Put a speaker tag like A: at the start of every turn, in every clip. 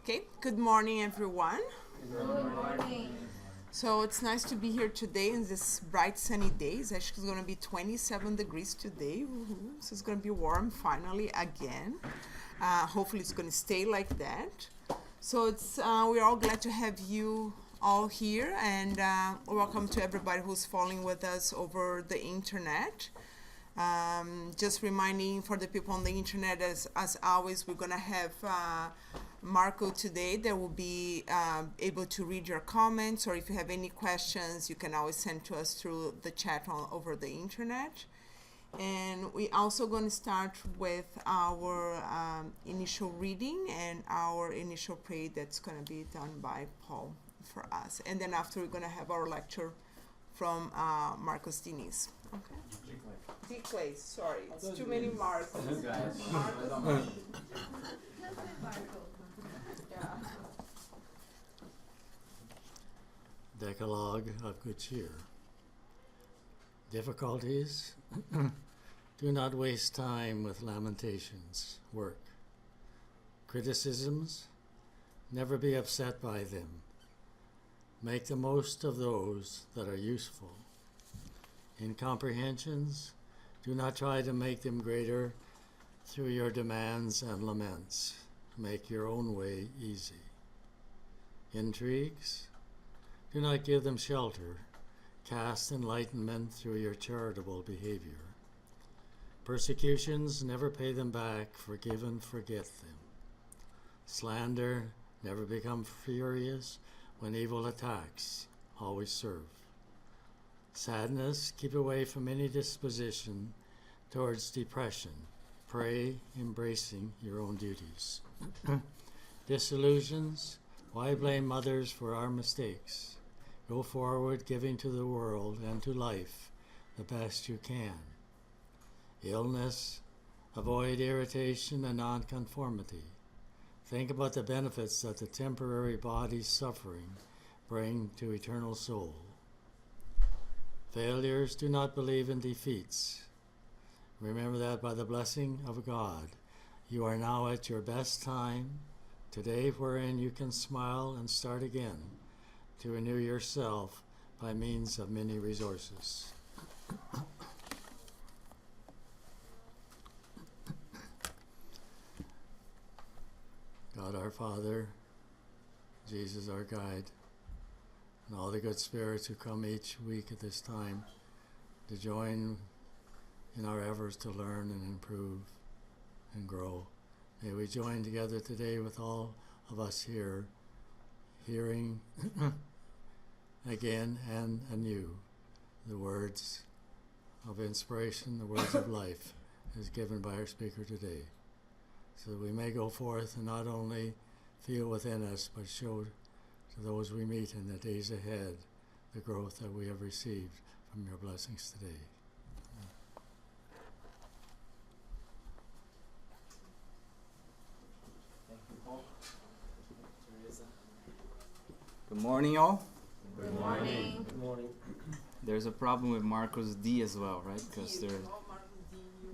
A: Okay, good morning, everyone.
B: Good morning.
A: So it's nice to be here today in this bright sunny day. It's actually going to be 27 degrees today. Woohoo. So it's going to be warm finally again. Hopefully it's going to stay like that. So we're all glad to have you all here, and welcome to everybody who's following with us over the internet. Just reminding for the people on the internet, as always, we're going to have Marco today that will be able to read your comments, or if you have any questions, you can always send to us through the chat over the internet. And we also going to start with our initial reading and our initial prayer that's going to be done by Paul for us. And then after, we're going to have our lecture from Marcos Diclei. Okay. Diclei, sorry, it's too many Marcos.
C: Decalogue of good cheer. Difficulties? Do not waste time with lamentations. Work. Criticisms? Never be upset by them. Make the most of those that are useful. Incomprehensions? Do not try to make them greater through your demands and laments. Make your own way easy. Intrigues? Do not give them shelter. Cast enlightenment through your charitable behavior. Persecutions, never pay them back. Forgive and forget them. Slander, never become furious when evil attacks. Always serve. Sadness, keep away from any disposition towards depression. Pray, embracing your own duties. Disillusions, why blame others for our mistakes? Go forward, giving to the world and to life the best you can. Illness, avoid irritation and nonconformity. Think about the benefits that the temporary body's suffering bring to eternal soul. Failures, do not believe in defeats. Remember that by the blessing of God, you are now at your best time, today wherein you can smile and start again, to renew yourself by means of many resources. God our Father, Jesus our guide, and all the good spirits who come each week at this time to join in our efforts to learn and improve and grow. May we join together today with all of us here, hearing again and anew the words of inspiration, the words of life as given by our speaker today, so that we may go forth and not only feel within us, but show to those we meet in the days ahead the growth that we have received from your blessings today.
B: Thank you, Paul. Good morning, all.
A: Good morning.
D: Good morning.
B: There's a problem with Marcos D as well, right? Because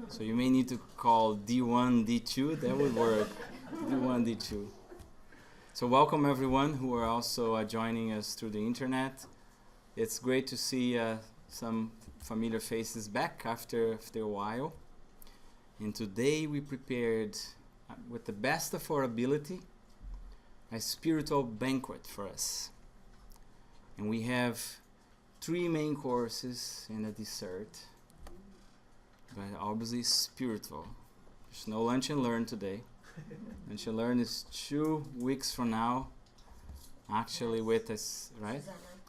B: so you may need to call D1, D2. That would work. D1, D2. So welcome everyone who are also joining us through the internet. It's great to see some familiar faces back after a while. And today we prepared, with the best of our ability, a spiritual banquet for us. And we have 3 main courses and a dessert, but obviously spiritual. There's no lunch and learn today. Lunch and learn is 2 weeks from now, actually with us, right?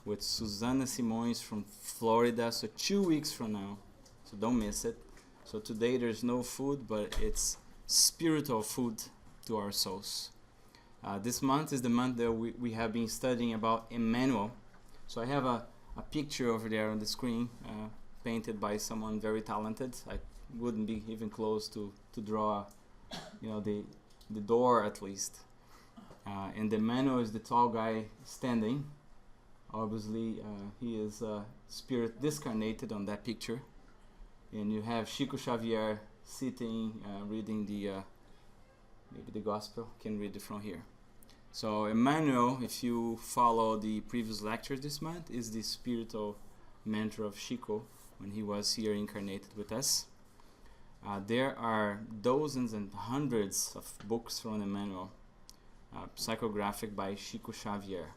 B: With Susana Simões from Florida, so 2 weeks from now, so don't miss it. So today there's no food, but it's spiritual food to our souls. This month is the month that we have been studying about Emmanuel. So I have a picture over there on the screen, painted by someone very talented. I wouldn't be even close to draw, the door at least. And Emmanuel is the tall guy standing. Obviously, he is spirit discarnated on that picture. And you have Chico Xavier sitting, reading maybe the gospel. Can read it from here. So Emmanuel, if you follow the previous lecture this month, is the spiritual mentor of Chico when he was here incarnated with us. There are dozens and hundreds of books from Emmanuel, psychographic by Chico Xavier.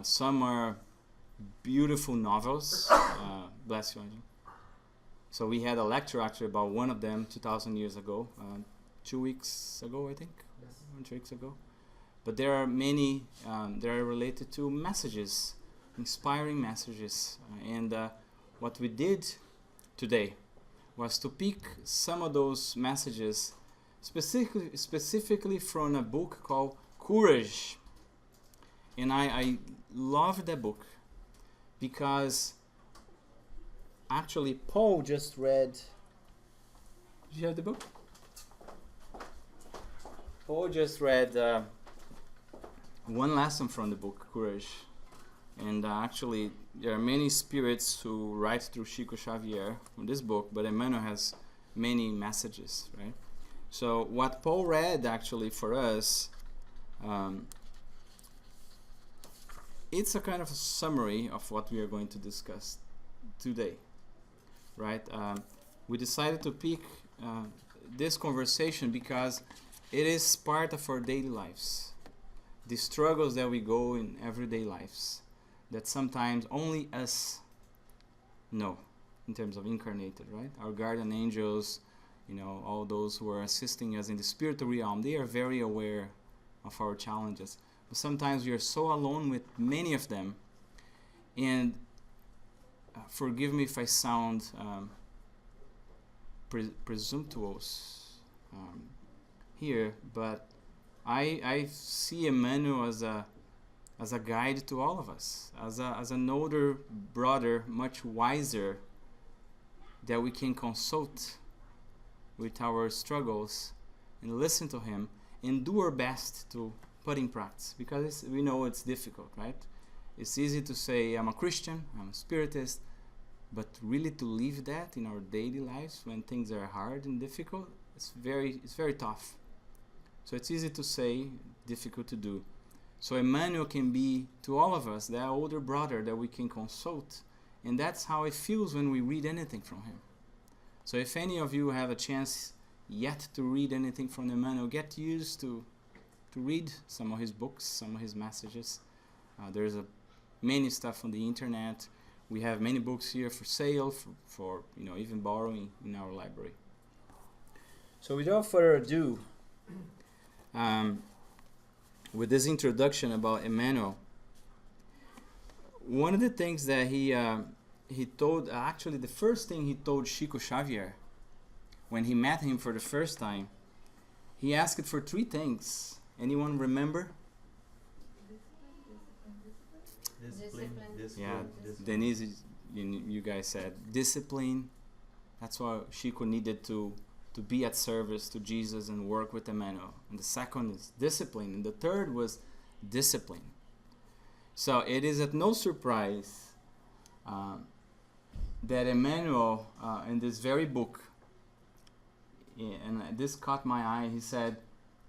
B: Some are beautiful novels. Bless you, Angie. So we had a lecture actually about one of them 2,000 years ago, 2 weeks ago, I think, 2 weeks ago. But there are many that are related to messages, inspiring messages. And what we did today was to pick some of those messages specifically from a book called Courage. And I love that book because actually Paul just read... Did you have the book? Paul just read one lesson from the book, Courage. And actually, there are many spirits who write through Chico Xavier from this book, but Emmanuel has many messages, right? So what Paul read actually for us, it's a kind of a summary of what we are going to discuss today, right? We decided to pick this conversation because it is part of our daily lives. The struggles that we go in everyday lives that sometimes only us know in terms of incarnated, right? Our guardian angels, all those who are assisting us in the spiritual realm, they are very aware of our challenges. But sometimes we are so alone with many of them. And forgive me if I sound presumptuous here, but I see Emmanuel as a guide to all of us, as an older brother, much wiser, that we can consult with our struggles and listen to him and do our best to put in practice, because we know it's difficult, right? It's easy to say, I'm a Christian, I'm a Spiritist, but really to live that in our daily lives when things are hard and difficult, it's very tough. So it's easy to say, difficult to do. So Emmanuel can be, to all of us, that older brother that we can consult. And that's how it feels when we read anything from him. So if any of you have a chance yet to read anything from Emmanuel, get used to read some of his books, some of his messages. There's many stuff on the internet. We have many books here for sale, for even borrowing in our library. So without further ado, with this introduction about Emmanuel, one of the things that he told, actually the first thing he told Chico Xavier when he met him for the first time, he asked for 3 things. Anyone remember?
D: Discipline.
B: Yeah, Denise, you guys said discipline. That's why Chico needed to be at service to Jesus and work with Emmanuel. And the second is discipline. And the third was discipline. So it is at no surprise that Emmanuel, in this very book, and this caught my eye, he said,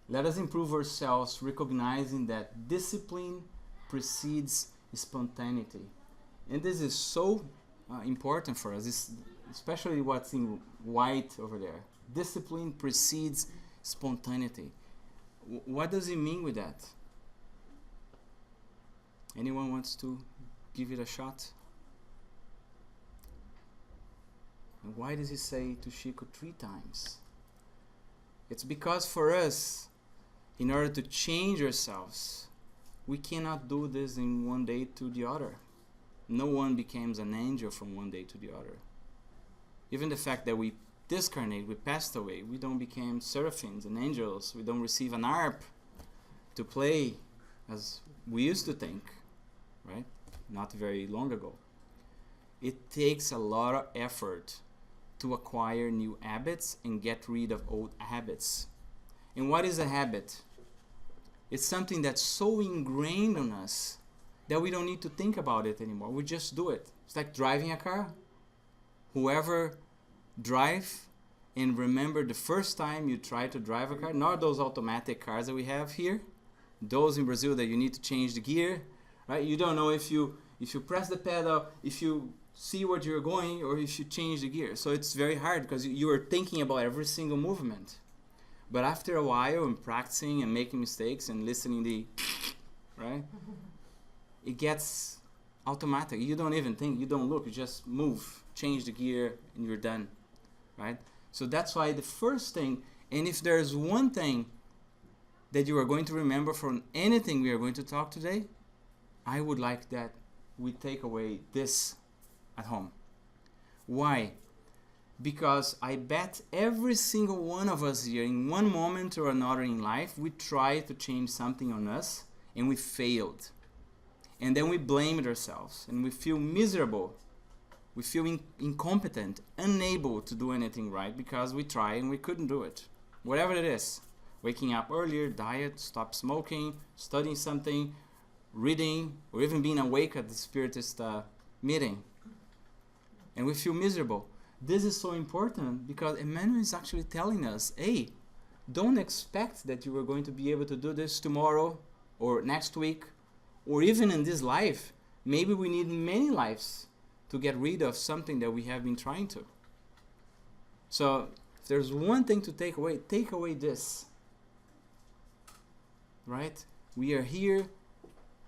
B: let us improve ourselves recognizing that discipline precedes spontaneity. And this is so important for us, especially what's in white over there. Discipline precedes spontaneity. What does he mean with that? Anyone wants to give it a shot? And why does he say to Chico 3 times? It's because for us, in order to change ourselves, we cannot do this in one day to the other. No one becomes an angel from one day to the other. Even the fact that we discarnate, we passed away, we don't become seraphims and angels, we don't receive an harp to play as we used to think, right? Not very long ago. It takes a lot of effort to acquire new habits and get rid of old habits. And what is a habit? It's something that's so ingrained on us that we don't need to think about it anymore. We just do it. It's like driving a car. Whoever drive and remember the first time you tried to drive a car, not those automatic cars that we have here, those in Brazil that you need to change the gear, right? You don't know if you press the pedal, if you see where you're going, or if you change the gear. So it's very hard because you are thinking about every single movement. But after a while, and practicing and making mistakes and listening right, it gets automatic. You don't even think, you don't look, you just move, change the gear, and you're done, right? So that's why the first thing, and if there's one thing that you are going to remember from anything we are going to talk today, I would like that we take away this at home. Why? Because I bet every single one of us here, in one moment or another in life, we try to change something on us and we failed. And then we blamed ourselves and we feel miserable. We feel incompetent, unable to do anything right because we tried and we couldn't do it. Whatever it is. Waking up earlier, diet, stop smoking, studying something, reading, or even being awake at the Spiritist meeting. And we feel miserable. This is so important because Emmanuel is actually telling us, hey, don't expect that you are going to be able to do this tomorrow or next week or even in this life. Maybe we need many lives to get rid of something that we have been trying to. So if there's one thing to take away this. Right? We are here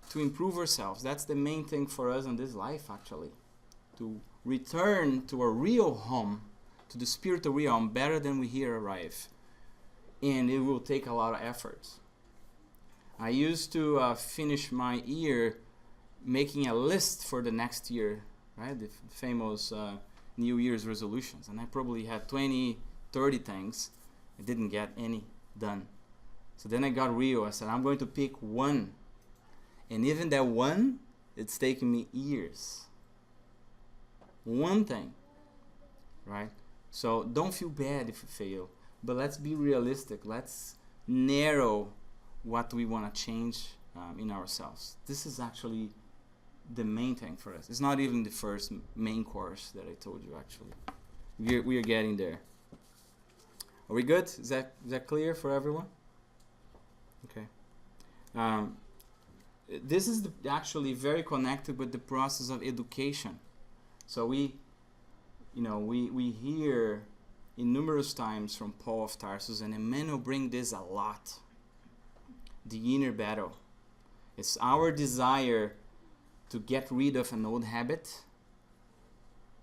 B: to improve ourselves. That's the main thing for us in this life, actually. To return to a real home, to the spiritual realm, better than we here arrive. And it will take a lot of effort. I used to finish my year making a list for the next year, right? The famous New Year's resolutions. And I probably had 20, 30 things. I didn't get any done. So then I got real. I said, I'm going to pick one. And even that one, it's taken me years. One thing, right? So don't feel bad if you fail. But let's be realistic. Let's narrow what we want to change in ourselves. This is actually the main thing for us. It's not even the first main course that I told you, actually. We are getting there. Are we good? Is that clear for everyone? Okay. This is actually very connected with the process of education. So we hear in numerous times from Paul of Tarsus, and Emmanuel bring this a lot. The inner battle. It's our desire to get rid of an old habit,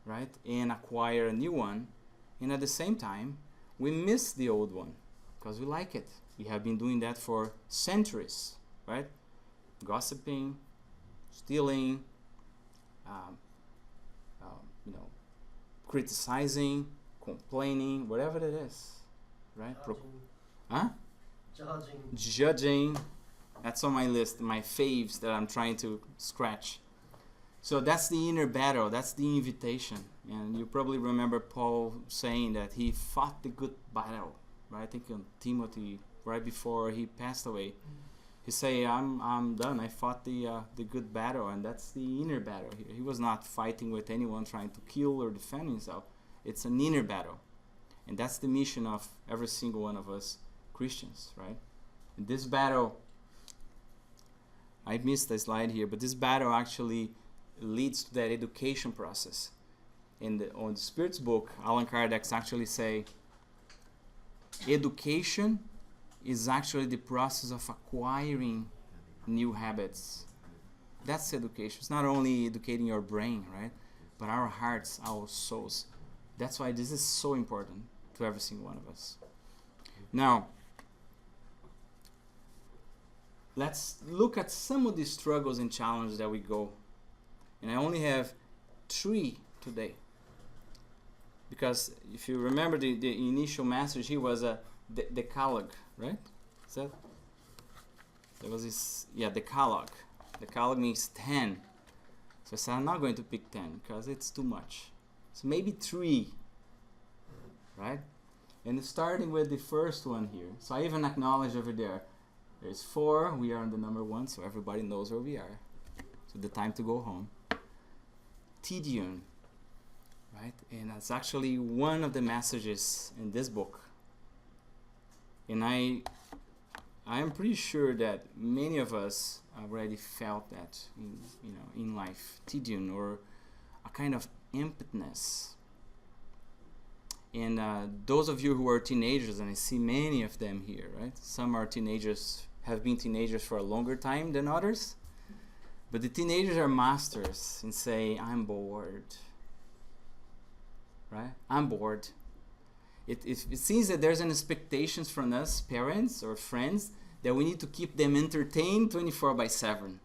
B: right, and acquire a new one. And at the same time, we miss the old one because we like it. We have been doing that for centuries, right? Gossiping, stealing, criticizing, complaining, whatever it is, right? Judging. That's on my list, my faves that I'm trying to scratch. So that's the inner battle. That's the invitation. And you probably remember Paul saying that he fought the good battle, right? I think in Timothy, right before he passed away. He say, I'm done. I fought the good battle, and that's the inner battle here. He was not fighting with anyone trying to kill or defend himself. It's an inner battle. And that's the mission of every single one of us Christians, right? And this battle, I missed a slide here, but this battle actually leads to that education process. On the Spirit's book, Allan Kardec actually say, education is actually the process of acquiring new habits. That's education. It's not only educating your brain, right? But our hearts, our souls. That's why this is so important to every single one of us. Now, let's look at some of the struggles and challenges that we go. And I only have 3 today. Because if you remember the initial message, he was a decalogue, right? Is that? There was this, decalogue. Decalogue means 10. So I said, I'm not going to pick 10 because it's too much. So maybe 3, right? And starting with the first one here. So I even acknowledge over there. There's 4. We are on the number 1, so everybody knows where we are. So the time to go home. Tedium, right? And that's actually one of the messages in this book. And I I am pretty sure that many of us already felt that in life, tedium or a kind of emptiness. And those of you who are teenagers, and I see many of them here, right? Some are teenagers, have been teenagers for a longer time than others. But the teenagers are masters in saying, I'm bored. Right? I'm bored. It seems that there's an expectation from us, parents or friends, that we need to keep them entertained 24/7.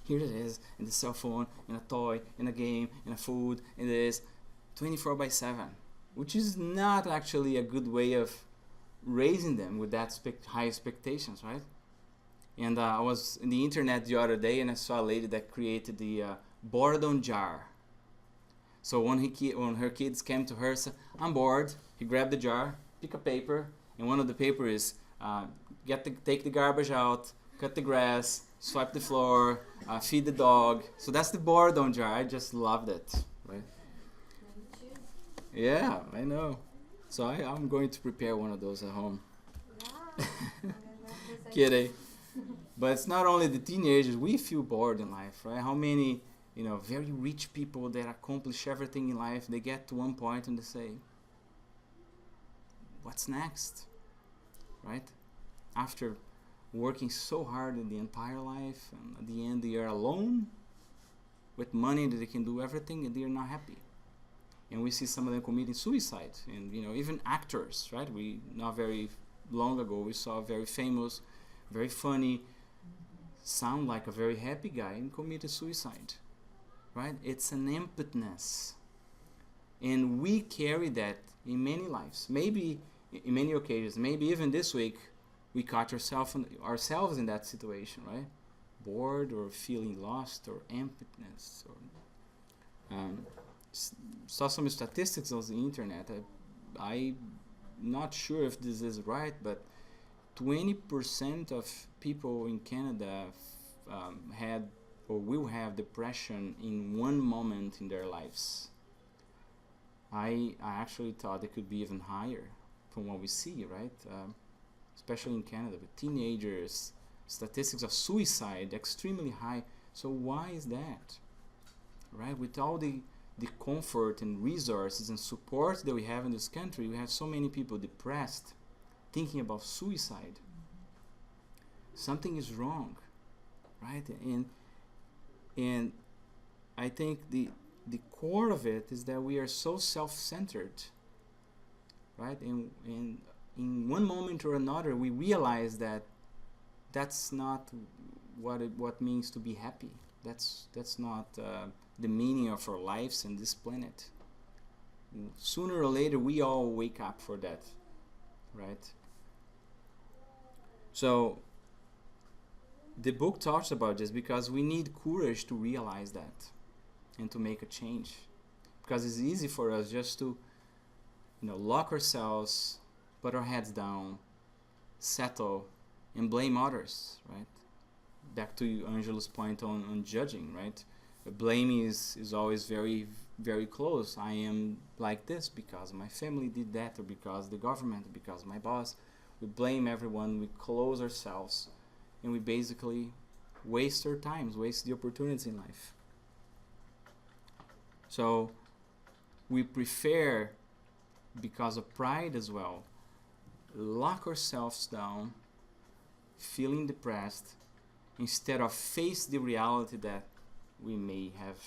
B: Here it is, and the cell phone, and a toy, and a game, and a food, and this, 24/7. Which is not actually a good way of raising them with that high expectations, right? And I was in the internet the other day and I saw a lady that created the boredom jar. So when her kids came to her, said, I'm bored, he grabbed the jar, pick a paper, and one of the paper is take the garbage out, cut the grass, swipe the floor, feed the dog. So that's the boredom jar. I just loved it, right? Yeah, I know. So I'm going to prepare one of those at home. Kidding. But it's not only the teenagers, we feel bored in life, right? How many, very rich people that accomplish everything in life, they get to one point and they say, what's next? Right? After working so hard in the entire life, and at the end they are alone with money that they can do everything and they are not happy. And we see some of them committing suicide. And, even actors, right? Not very long ago, we saw a very famous, very funny, sound like a very happy guy and committed suicide, right? It's an emptiness. And we carry that in many lives. Maybe in many occasions, maybe even this week, we caught ourselves in that situation, right? Bored or feeling lost or emptiness. Or, saw some statistics on the internet. I'm not sure if this is right, but 20% of people in Canada had or will have depression in one moment in their lives. I actually thought it could be even higher from what we see, right? Especially in Canada, with teenagers, statistics of suicide extremely high. So why is that? Right? With all the comfort and resources and support that we have in this country, we have so many people depressed, thinking about suicide. Something is wrong, right? And I think the core of it is that we are so self-centered, right? And in one moment or another, we realize that that's not what means to be happy. That's not the meaning of our lives and this planet. Sooner or later, we all wake up for that, right? So the book talks about this because we need courage to realize that and to make a change. Because it's easy for us just to, lock ourselves, put our heads down, settle, and blame others, right? Back to Angela's point on judging, right? Blaming is always very, very close. I am like this because my family did that, or because the government, because my boss. We blame everyone, we close ourselves, and we basically waste our times, waste the opportunities in life. So we prefer, because of pride as well, lock ourselves down, feeling depressed, instead of face the reality that we may have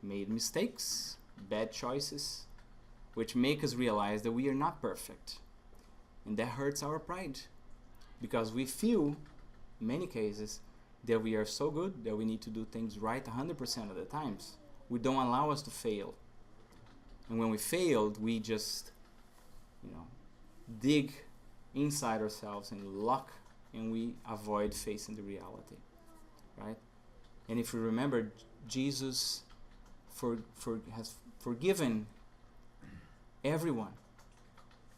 B: made mistakes, bad choices, which make us realize that we are not perfect. And that hurts our pride, because we feel, in many cases, that we are so good that we need to do things right 100% of the times. We don't allow us to fail. And when we failed, we just, dig inside ourselves and lock, and we avoid facing the reality, right? And if you remember, Jesus has forgiven everyone.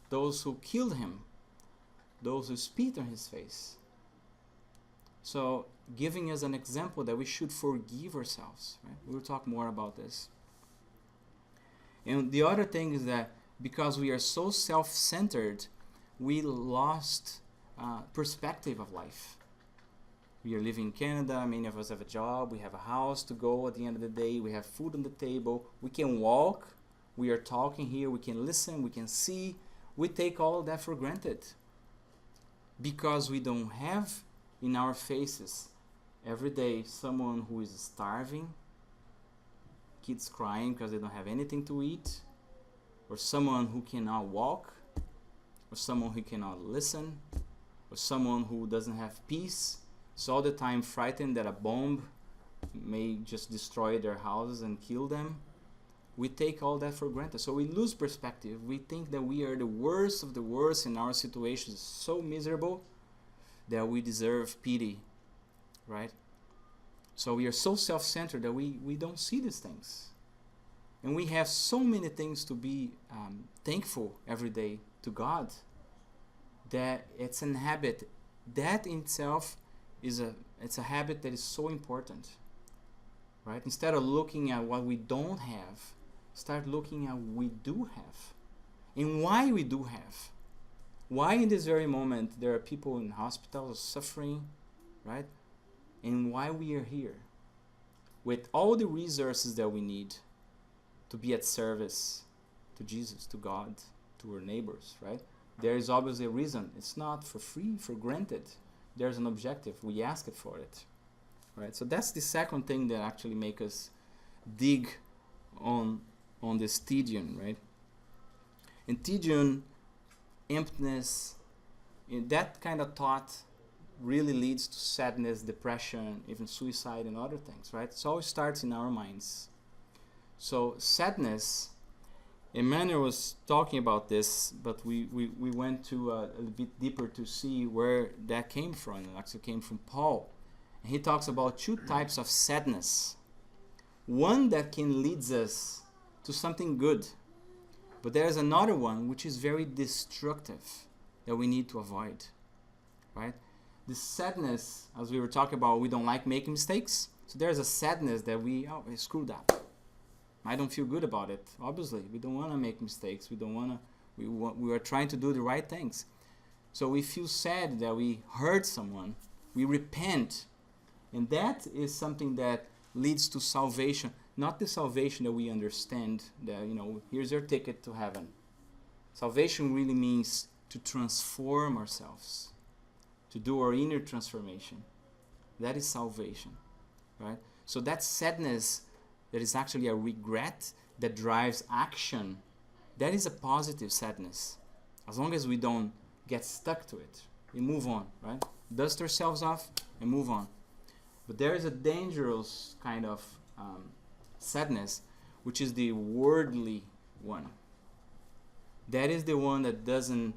B: Those who killed him, those who spit on his face. So, giving us an example that we should forgive ourselves. Right? We'll talk more about this. And the other thing is that because we are so self-centered, we lost perspective of life. We are living in Canada, many of us have a job, we have a house to go at the end of the day, we have food on the table, we can walk, we are talking here, we can listen, we can see. We take all of that for granted because we don't have in our faces every day someone who is starving, kids crying because they don't have anything to eat, or someone who cannot walk, or someone who cannot listen, or someone who doesn't have peace, is all the time frightened that a bomb may just destroy their houses and kill them. We take all that for granted. So we lose perspective. We think that we are the worst of the worst and our situation is so miserable that we deserve pity, right? So we are so self-centered that we don't see these things. And we have so many things to be thankful every day to God that it's an habit. That in itself it's a habit that is so important, right? Instead of looking at what we don't have, start looking at what we do have and why we do have. Why in this very moment there are people in hospitals suffering, right? And why we are here with all the resources that we need to be at service to Jesus, to God, to our neighbors, right? There is obviously a reason. It's not for free, for granted. There's an objective. We ask it for it, right? So that's the second thing that actually make us dig on this Tidion, right? And Tidion, emptiness, that kind of thought really leads to sadness, depression, even suicide and other things, right? It always starts in our minds. So sadness, Emmanuel was talking about this, but we went to a bit deeper to see where that came from. It actually came from Paul. And he talks about two types of sadness. One that can lead us to something good, but there's another one which is very destructive that we need to avoid, right? The sadness, as we were talking about, we don't like making mistakes. So there's a sadness that we screwed up. I don't feel good about it. Obviously, we don't want to make mistakes. We don't want to. We are trying to do the right things. So we feel sad that we hurt someone. We repent, and that is something that leads to salvation. Not the salvation that we understand. That here's your ticket to heaven. Salvation really means to transform ourselves, to do our inner transformation. That is salvation, right? So that sadness, that is actually a regret that drives action, that is a positive sadness. As long as we don't get stuck to it, we move on, right? Dust ourselves off and move on. But there is a dangerous kind of sadness, which is the worldly one. That is the one that doesn't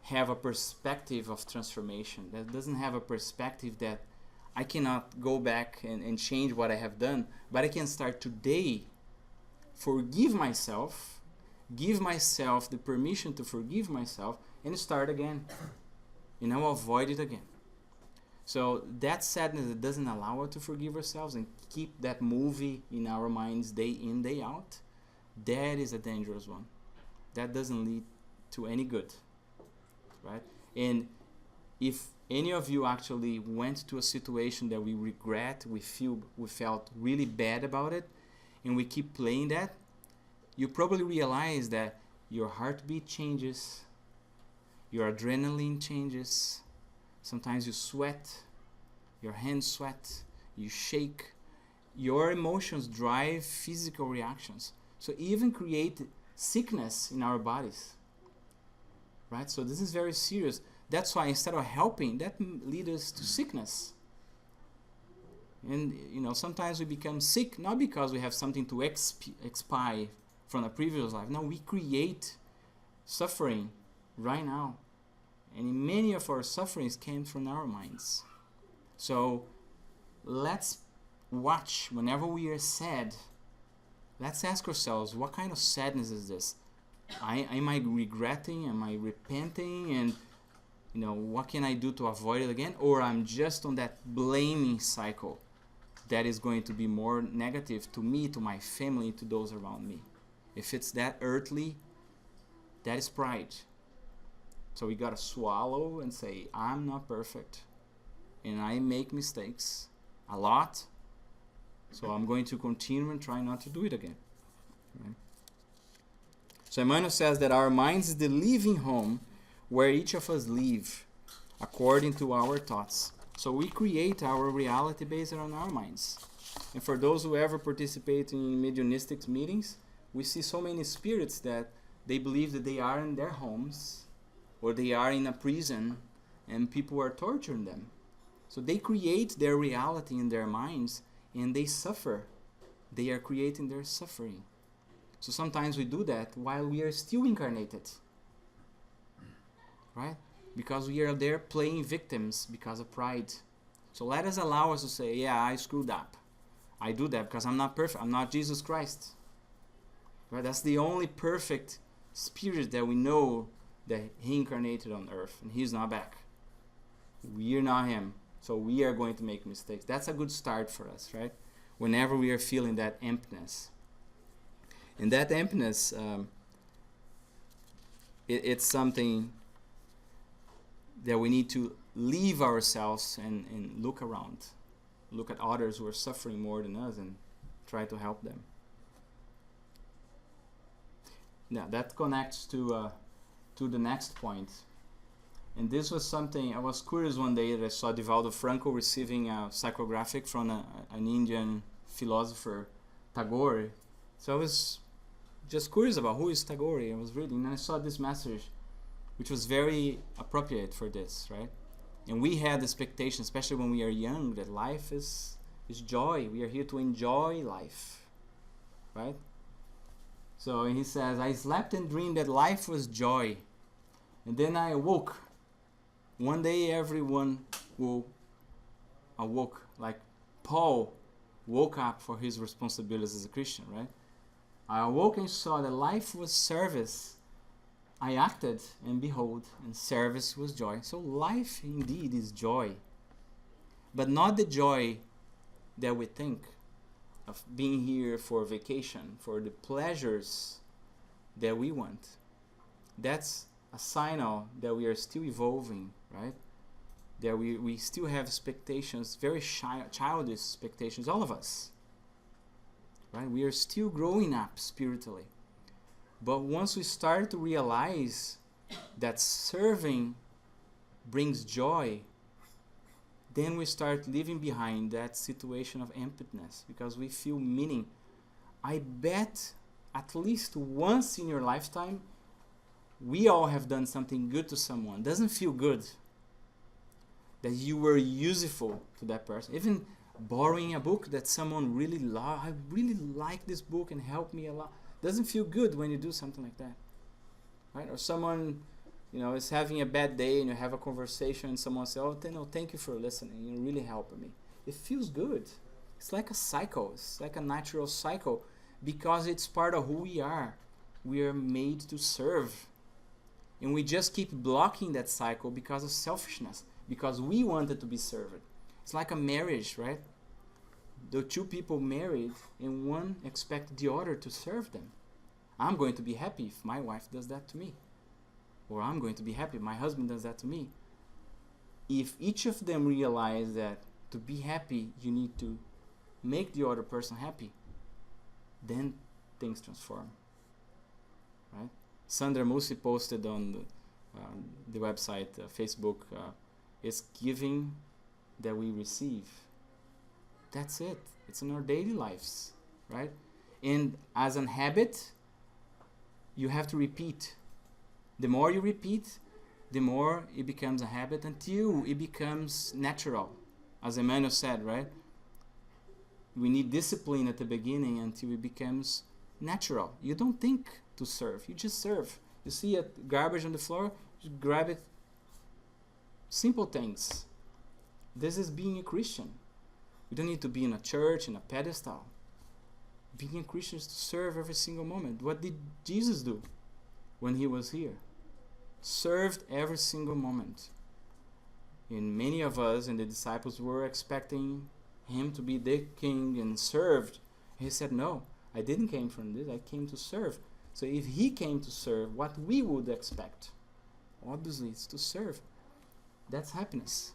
B: have a perspective of transformation, that doesn't have a perspective that I cannot go back and change what I have done, but I can start today, forgive myself, give myself the permission to forgive myself, and start again. Avoid it again. So that sadness that doesn't allow us to forgive ourselves and keep that movie in our minds day in, day out, that is a dangerous one. That doesn't lead to any good, right? And if any of you actually went to a situation that we regret, we felt really bad about it, and we keep playing that, you probably realize that your heartbeat changes, your adrenaline changes, sometimes you sweat, your hands sweat, you shake, your emotions drive physical reactions. So even create sickness in our bodies, right? So this is very serious. That's why instead of helping, that leads us to sickness. And sometimes we become sick not because we have something to expire from a previous life. No, we create suffering right now. And many of our sufferings came from our minds. So let's watch whenever we are sad. Let's ask ourselves, what kind of sadness is this? Am I regretting? Am I repenting? And what can I do to avoid it again? Or I'm just on that blaming cycle that is going to be more negative to me, to my family, to those around me. If it's that earthly, that is pride. So we gotta swallow and say, I'm not perfect, and I make mistakes a lot. So I'm going to continue and try not to do it again. Right? So Emmanuel says that our minds is the living home where each of us live according to our thoughts. So we create our reality based on our minds. And for those who ever participate in mediumistic meetings, we see so many spirits that they believe that they are in their homes or they are in a prison and people are torturing them. So they create their reality in their minds and they suffer. They are creating their suffering. So sometimes we do that while we are still incarnated. Right? Because we are there playing victims because of pride. So let us allow us to say, yeah, I screwed up. I do that because I'm not perfect. I'm not Jesus Christ. Right? That's the only perfect spirit that we know that he incarnated on earth. And he's not back. We are not him. So we are going to make mistakes. That's a good start for us, right? Whenever we are feeling that emptiness. And that emptiness, it's something that we need to leave ourselves and look around. Look at others who are suffering more than us and try to help them. Now that connects to the next point. And this was something, I was curious one day that I saw Divaldo Franco receiving a psychographic from an Indian philosopher, Tagore. So I was just curious about who is Tagore. I was reading and I saw this message, which was very appropriate for this, right? And we had the expectation, especially when we are young, that life is joy. We are here to enjoy life, right? So he says, I slept and dreamed that life was joy. And then I awoke. One day everyone will awoke, like Paul woke up for his responsibilities as a Christian, right? I awoke and saw that life was service. I acted, and behold, and service was joy. So life indeed is joy. But not the joy that we think of being here for vacation, for the pleasures that we want. That's a signal that we are still evolving, right? That we still have expectations, very childish expectations, all of us. Right? We are still growing up spiritually. But once we start to realize that serving brings joy, then we start leaving behind that situation of emptiness because we feel meaning. I bet at least once in your lifetime, we all have done something good to someone. Doesn't feel good that you were useful to that person. Even borrowing a book that someone really loved. I really like this book and helped me a lot. Doesn't feel good when you do something like that, right? Or someone, is having a bad day and you have a conversation and someone says, "Oh, thank you for listening. You really helped me." It feels good. It's like a cycle. It's like a natural cycle because it's part of who we are. We are made to serve, and we just keep blocking that cycle because of selfishness, because we wanted to be served. It's like a marriage, right? The two people married and one expects the other to serve them. I'm going to be happy if my wife does that to me. Or I'm going to be happy if my husband does that to me. If each of them realize that to be happy, you need to make the other person happy, then things transform. Right? Sandra Musi posted on the website, Facebook, it's giving that we receive. That's it. It's in our daily lives, right? And as an habit, you have to repeat. The more you repeat, the more it becomes a habit until it becomes natural. As Emmanuel said, right? We need discipline at the beginning until it becomes natural. You don't think to serve. You just serve. You see a garbage on the floor, you grab it. Simple things. This is being a Christian. We don't need to be in a church, in a pedestal. Being a Christian is to serve every single moment. What did Jesus do when he was here? Served every single moment. And many of us and the disciples were expecting him to be the king and served. He said, no, I didn't came from this. I came to serve. So if he came to serve, what we would expect? Obviously, it's to serve. That's happiness,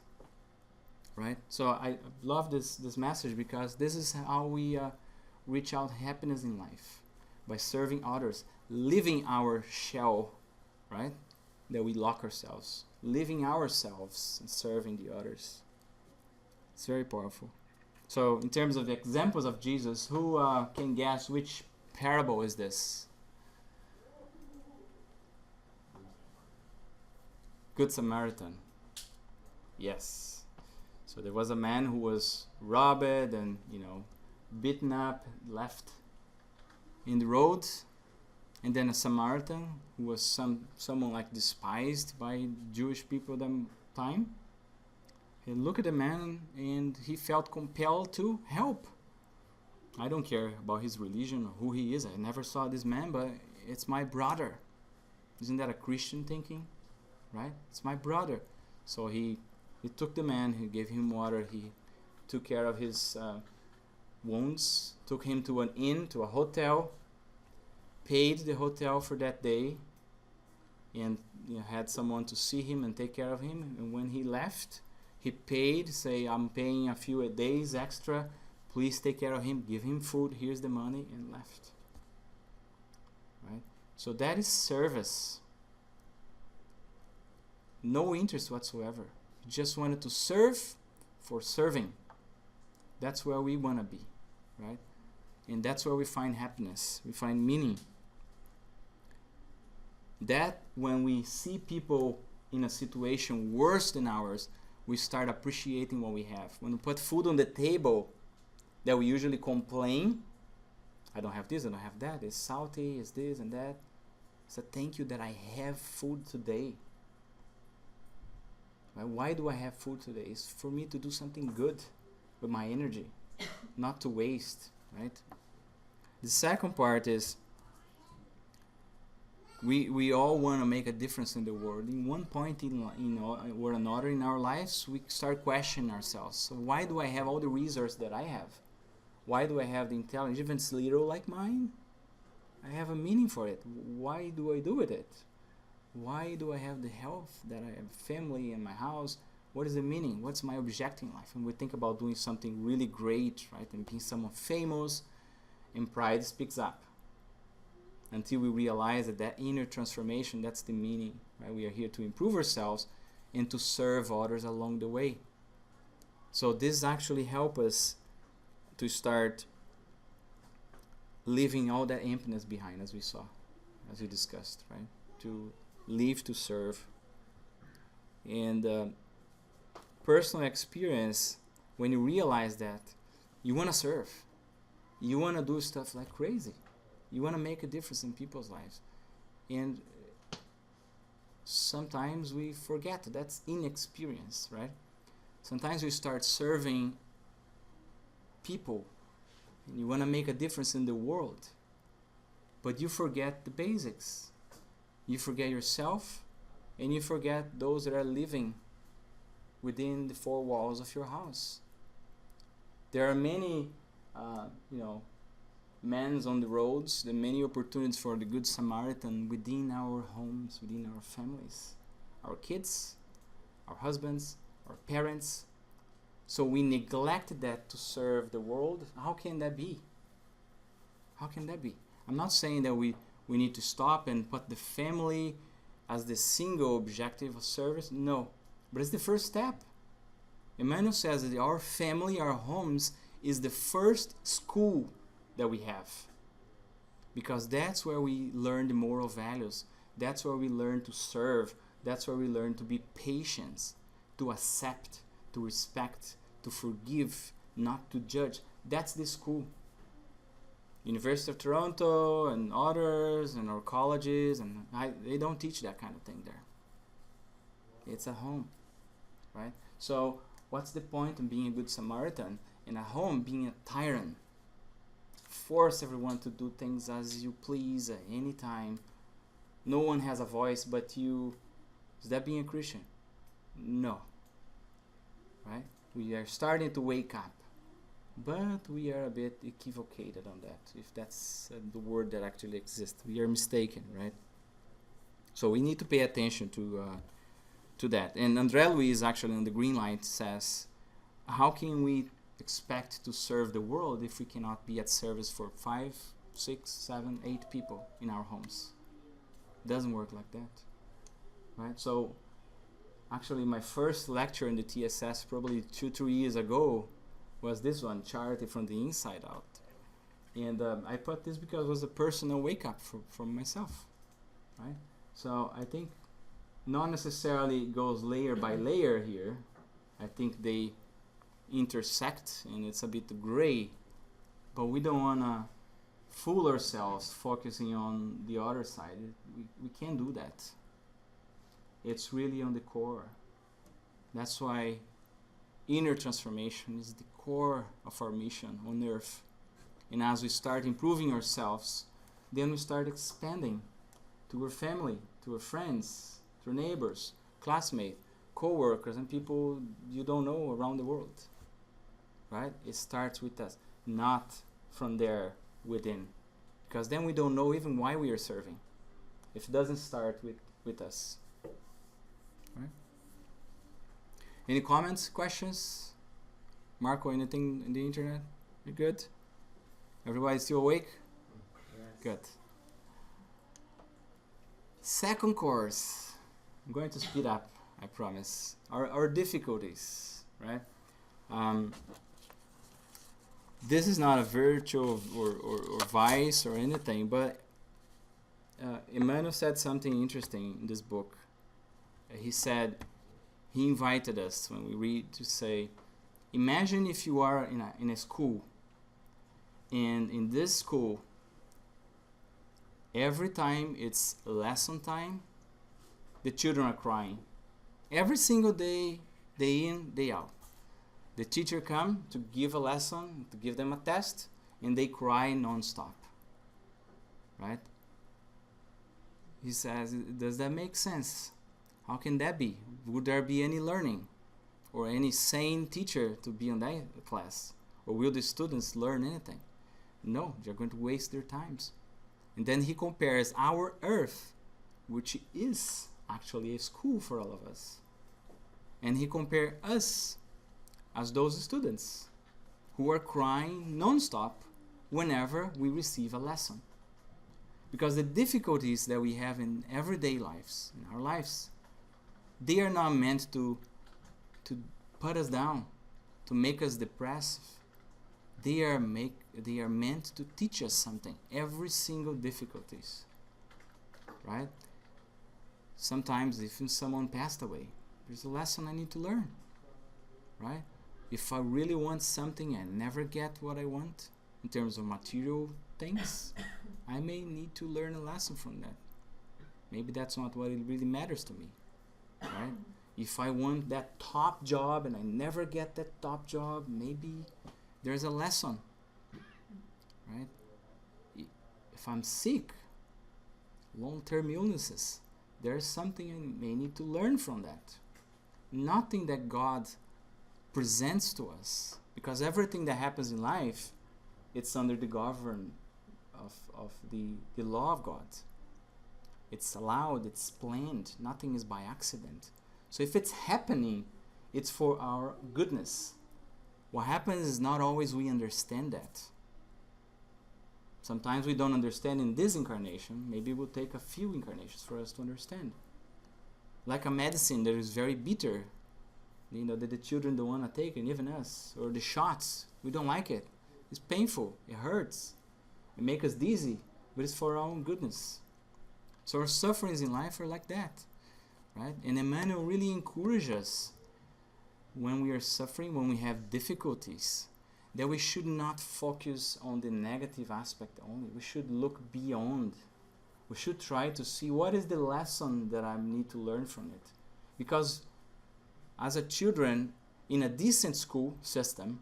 B: right? So I love this message, because this is how we reach out happiness in life, by serving others, leaving our shell, right? That we lock ourselves, leaving ourselves and serving the others. It's very powerful. So in terms of the examples of Jesus, who can guess which parable is this? Good Samaritan. Yes. So there was a man who was robbed and, beaten up, left in the road, and then a Samaritan who was someone like despised by Jewish people at that time. He looked at the man and he felt compelled to help. I don't care about his religion or who he is. I never saw this man, but it's my brother. Isn't that a Christian thinking? Right? It's my brother. So he took the man, he gave him water, he took care of his wounds, took him to an inn, to a hotel, paid the hotel for that day, and had someone to see him and take care of him. And when he left, he paid, say, I'm paying a few days extra, please take care of him, give him food, here's the money, and left. Right? So that is service. No interest whatsoever. He just wanted to serve for serving. That's where we want to be, right? And that's where we find happiness. We find meaning. That when we see people in a situation worse than ours, we start appreciating what we have. When we put food on the table, that we usually complain, I don't have this, I don't have that, it's salty, it's this and that. So thank you that I have food today. Right? Why do I have food today? It's for me to do something good with my energy, not to waste, right? The second part is we all want to make a difference in the world. In one point or another in our lives, we start questioning ourselves. So why do I have all the resources that I have? Why do I have the intelligence? Even it's little like mine, I have a meaning for it. Why do I do with it? Why do I have the health that I have, family in my house? What is the meaning? What's my objective in life? And we think about doing something really great, right? And being someone famous, and pride speaks up. Until we realize that inner transformation, that's the meaning, right? We are here to improve ourselves and to serve others along the way. So this actually helps us to start leaving all that emptiness behind, as we saw, as we discussed, right? To live to serve. And personal experience, when you realize that you want to serve, you want to do stuff like crazy, you want to make a difference in people's lives, and sometimes we forget that's inexperience, right? Sometimes we start serving people and you want to make a difference in the world, but you forget the basics. You forget yourself, and you forget those that are living within the four walls of your house. There are many, men on the roads, there are many opportunities for the Good Samaritan within our homes, within our families, our kids, our husbands, our parents. So we neglect that to serve the world. How can that be? How can that be? I'm not saying that we need to stop and put the family as the single objective of service. No, but it's the first step. Emmanuel says that our family, our homes, is the first school that we have. Because that's where we learn the moral values. That's where we learn to serve. That's where we learn to be patient, to accept, to respect, to forgive, not to judge. That's the school. University of Toronto and others and our colleges, and they don't teach that kind of thing there. It's at home, right? So what's the point of being a good Samaritan and at home being a tyrant? Force everyone to do things as you please at any time. No one has a voice but you. Is that being a Christian? No. Right? We are starting to wake up. But we are a bit equivocated on that, if that's the word that actually exists. We are mistaken, right? So we need to pay attention to that. And André Luiz actually on the green light says, how can we expect to serve the world if we cannot be at service for 5, 6, 7, 8 people in our homes? Doesn't work like that, right? So actually my first lecture in the TSS probably 2-3 years ago was this one, Charity from the Inside Out. And I put this because it was a personal wake up for myself, right? So I think not necessarily goes layer by layer here. I think they intersect and it's a bit gray, but we don't want to fool ourselves focusing on the other side. We can't do that. It's really on the core. That's why inner transformation is the core of our mission on earth. And as we start improving ourselves, then we start expanding to our family, to our friends, to our neighbors, classmates, co-workers, and people you don't know around the world. Right? It starts with us, not from there within. Because then we don't know even why we are serving, if it doesn't start with us. Right? Any comments, questions? Marco, anything in the internet? You good? Everybody still awake?
D: Yes.
B: Good. Second course. I'm going to speed up, I promise. Our difficulties, right? This is not a virtue or vice or anything, but Emmanuel said something interesting in this book. He said, he invited us when we read to say, imagine if you are in a school, and in this school, every time it's lesson time, the children are crying. Every single day, day in, day out. The teacher comes to give a lesson, to give them a test, and they cry non-stop. Right? He says, does that make sense? How can that be? Would there be any learning? Or any sane teacher to be on that class? Or will the students learn anything? No, they're going to waste their times. And then he compares our earth, which is actually a school for all of us. And he compares us as those students who are crying non-stop whenever we receive a lesson. Because the difficulties that we have in everyday lives, in our lives, they are not meant to put us down, to make us depressive. They are meant to teach us something. Every single difficulties, right? Sometimes even someone passed away, there's a lesson I need to learn, right? If I really want something and never get what I want in terms of material things, I may need to learn a lesson from that. Maybe that's not what it really matters to me, right? If I want that top job and I never get that top job, maybe there's a lesson, right? If I'm sick, long-term illnesses, there's something I may need to learn from that. Nothing that God presents to us, because everything that happens in life, it's under the government of the law of God. It's allowed, it's planned, nothing is by accident. So if it's happening, it's for our goodness. What happens is not always we understand that. Sometimes we don't understand in this incarnation. Maybe it will take a few incarnations for us to understand. Like a medicine that is very bitter, that the children don't want to take, and even us. Or the shots, we don't like it. It's painful, it hurts, it makes us dizzy, but it's for our own goodness. So our sufferings in life are like that, right? And Emmanuel really encourages us when we are suffering, when we have difficulties, that we should not focus on the negative aspect only. We should look beyond. We should try to see what is the lesson that I need to learn from it. Because as a children in a decent school system,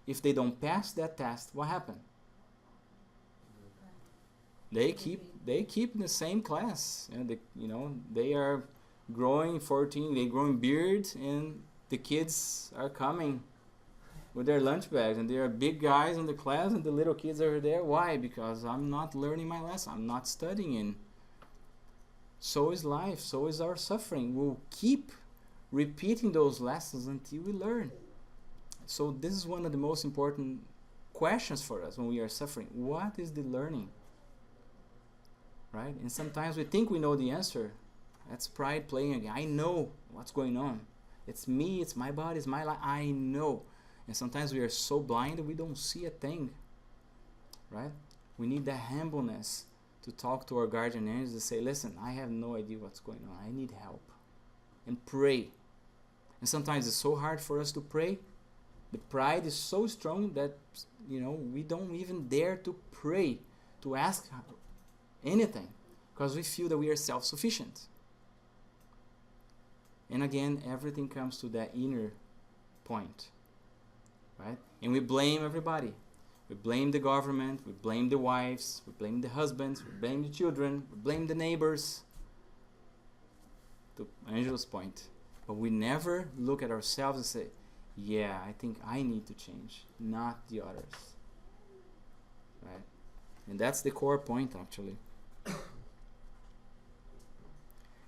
B: if they don't pass that test, what happens? They keep in the same class. They are growing 14, they growing beard, and the kids are coming with their lunch bags, and there are big guys in the class and the little kids are there. Why? Because I'm not learning my lesson. I'm not studying. So is life, so is our suffering. We'll keep repeating those lessons until we learn. So this is one of the most important questions for us when we are suffering. What is the learning? Right? And sometimes we think we know the answer. That's pride playing again. I know what's going on. It's me, it's my body, it's my life. I know. And sometimes we are so blind that we don't see a thing. Right? We need that humbleness to talk to our guardian angels and say, listen, I have no idea what's going on. I need help. And pray. And sometimes it's so hard for us to pray. The pride is so strong that, we don't even dare to pray, to ask anything, because we feel that we are self-sufficient. And again, everything comes to that inner point, right? And we blame everybody. We blame the government, we blame the wives, we blame the husbands, we blame the children, we blame the neighbors, to Angelo's point. But we never look at ourselves and say, yeah, I think I need to change, not the others. Right? And that's the core point, actually.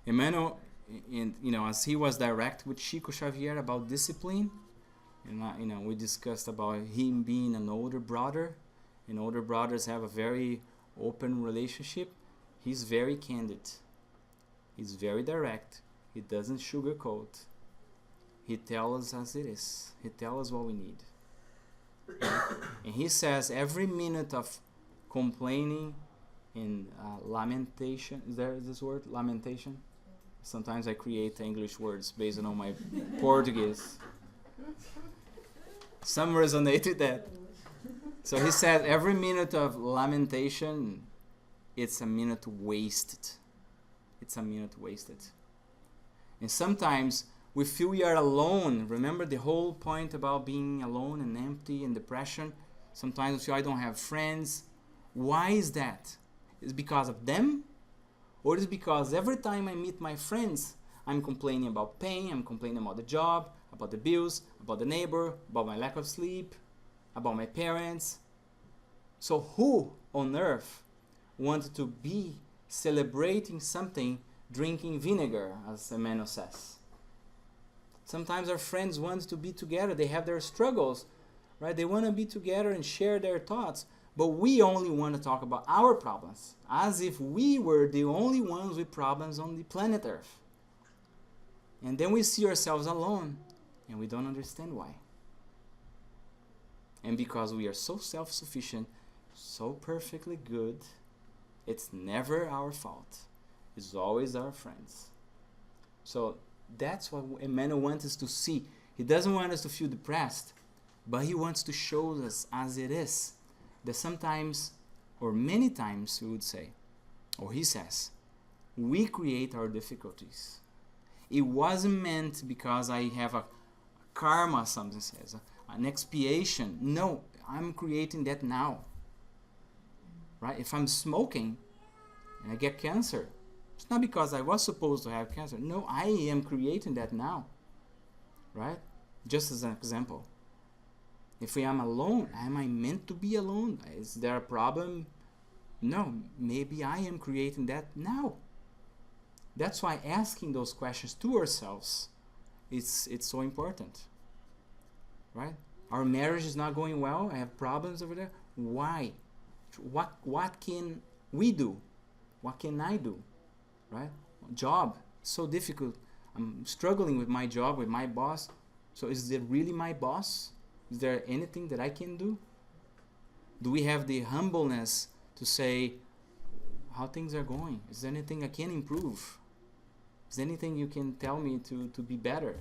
B: Emmanuel, as he was direct with Chico Xavier about discipline, and we discussed about him being an older brother, and older brothers have a very open relationship. He's very candid. He's very direct. He doesn't sugarcoat. He tells us as it is. He tells us what we need. And he says every minute of complaining and lamentation, is there this word, lamentation? Sometimes I create English words based on my Portuguese. Some resonate with that. So he said every minute of lamentation, it's a minute wasted. It's a minute wasted. And sometimes we feel we are alone. Remember the whole point about being alone and empty and depression? Sometimes we feel I don't have friends. Why is that? Is it because of them? Or is it because every time I meet my friends, I'm complaining about pain, I'm complaining about the job, about the bills, about the neighbor, about my lack of sleep, about my parents? So who on earth wanted to be celebrating something, drinking vinegar, as Emmanuel says? Sometimes our friends want to be together. They have their struggles, right? They want to be together and share their thoughts. But we only want to talk about our problems, as if we were the only ones with problems on the planet Earth. And then we see ourselves alone, and we don't understand why. And because we are so self-sufficient, so perfectly good, it's never our fault. It's always our friends. So that's what Emmanuel wants us to see. He doesn't want us to feel depressed, but he wants to show us as it is, that sometimes, or many times, we would say, or he says, we create our difficulties. It wasn't meant because I have a karma, something says, an expiation. No, I'm creating that now. Right? If I'm smoking and I get cancer, it's not because I was supposed to have cancer. No, I am creating that now. Right? Just as an example. If I am alone, am I meant to be alone? Is there a problem? No, maybe I am creating that now. That's why asking those questions to ourselves, it's so important. Right? Our marriage is not going well. I have problems over there. Why? What can we do? What can I do? Right? Job, so difficult. I'm struggling with my job, with my boss. So is it really my boss? Is there anything that I can do? Do we have the humbleness to say how things are going? Is there anything I can improve? Is there anything you can tell me to be better?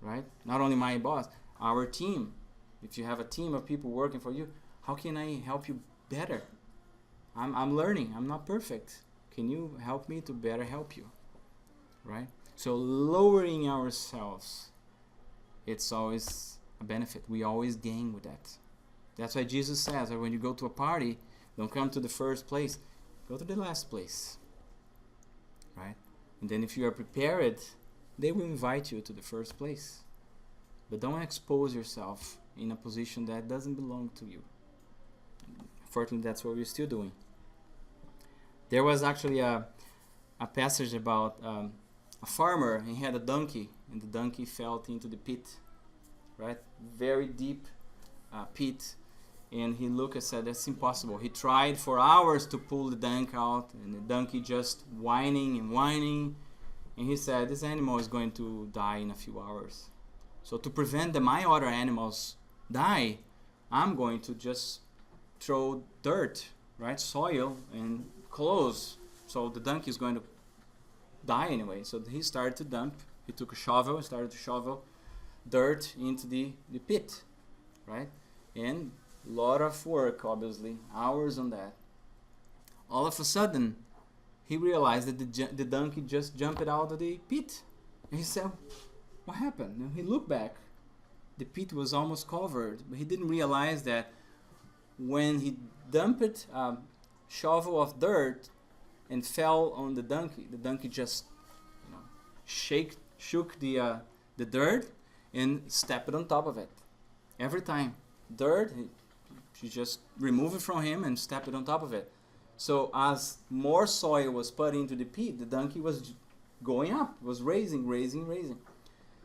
B: Right? Not only my boss, our team. If you have a team of people working for you, how can I help you better? I'm learning. I'm not perfect. Can you help me to better help you? Right? So lowering ourselves, it's always a benefit. We always gain with that. That's why Jesus says that when you go to a party, don't come to the first place, go to the last place. Right? And then if you are prepared, they will invite you to the first place. But don't expose yourself in a position that doesn't belong to you. Unfortunately, that's what we're still doing. There was actually a a passage about a farmer. He had a donkey, and the donkey fell into the pit, right? Very deep pit. And he looked and said, that's impossible. He tried for hours to pull the donkey out, and the donkey just whining and whining. And he said, this animal is going to die in a few hours. So to prevent that my other animals die, I'm going to just throw dirt, right? Soil and clothes. So the donkey is going to die anyway. So he started to dump. He took a shovel and started to shovel dirt into the pit, right? And a lot of work, obviously, hours on that. All of a sudden, he realized that the donkey just jumped out of the pit. And he said, what happened? And he looked back. The pit was almost covered, but he didn't realize that when he dumped a shovel of dirt and fell on the donkey just shook the dirt and stepped on top of it. Every time, dirt, she just removed it from him and stepped on top of it. So as more soil was put into the pit, the donkey was going up, was raising.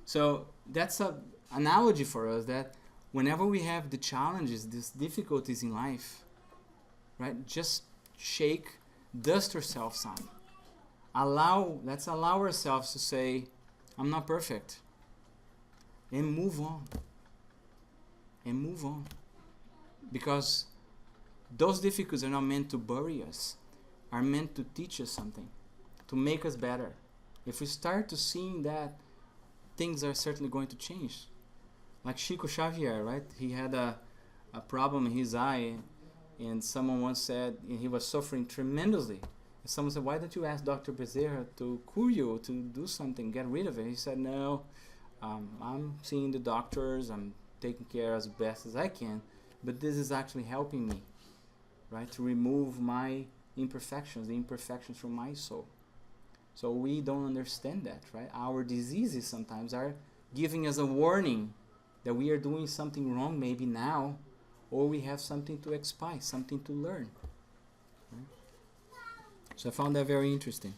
B: So that's an analogy for us that whenever we have the challenges, these difficulties in life, right, just shake, dust ourselves on. Let's allow ourselves to say, I'm not perfect. And move on. Because those difficulties are not meant to bury us, are meant to teach us something, to make us better. If we start to see that, things are certainly going to change. Like Chico Xavier, right? He had a problem in his eye, and someone once said he was suffering tremendously. And someone said, why don't you ask Dr. Bezerra to cure you, to do something, get rid of it? He said, no, I'm seeing the doctors, I'm taking care as best as I can, but this is actually helping me, right, to remove my imperfections, the imperfections from my soul. So we don't understand that, right? Our diseases sometimes are giving us a warning that we are doing something wrong maybe now, or we have something to expire, something to learn. Right? So I found that very interesting.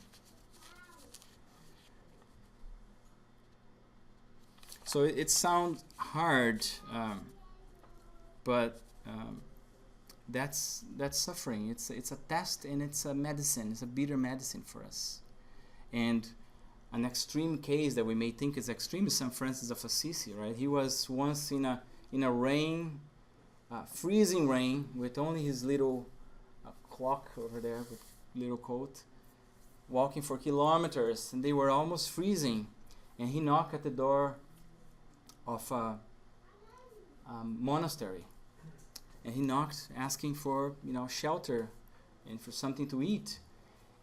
B: So it sounds hard, but that's suffering. It's a test, and it's a medicine. It's a bitter medicine for us. And an extreme case that we may think is extreme is St. Francis of Assisi, right? He was once in a rain, freezing rain, with only his little clock over there with little coat, walking for kilometers, and they were almost freezing. And he knocked at the door of a monastery, and he knocked asking for shelter and for something to eat.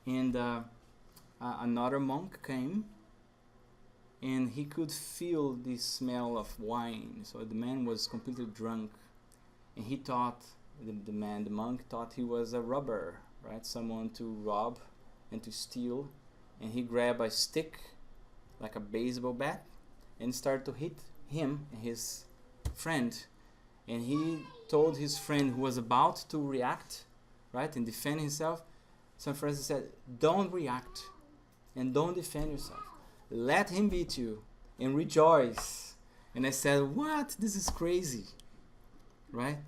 B: And another monk came, and he could feel the smell of wine. So the man was completely drunk, and he thought, the monk thought he was a robber, right? Someone to rob and to steal. And he grabbed a stick, like a baseball bat, and started to hit him and his friend. And he told his friend, who was about to react, right, and defend himself, St. Francis said, don't react and don't defend yourself. Let him beat you and rejoice. And I said, what? This is crazy, right?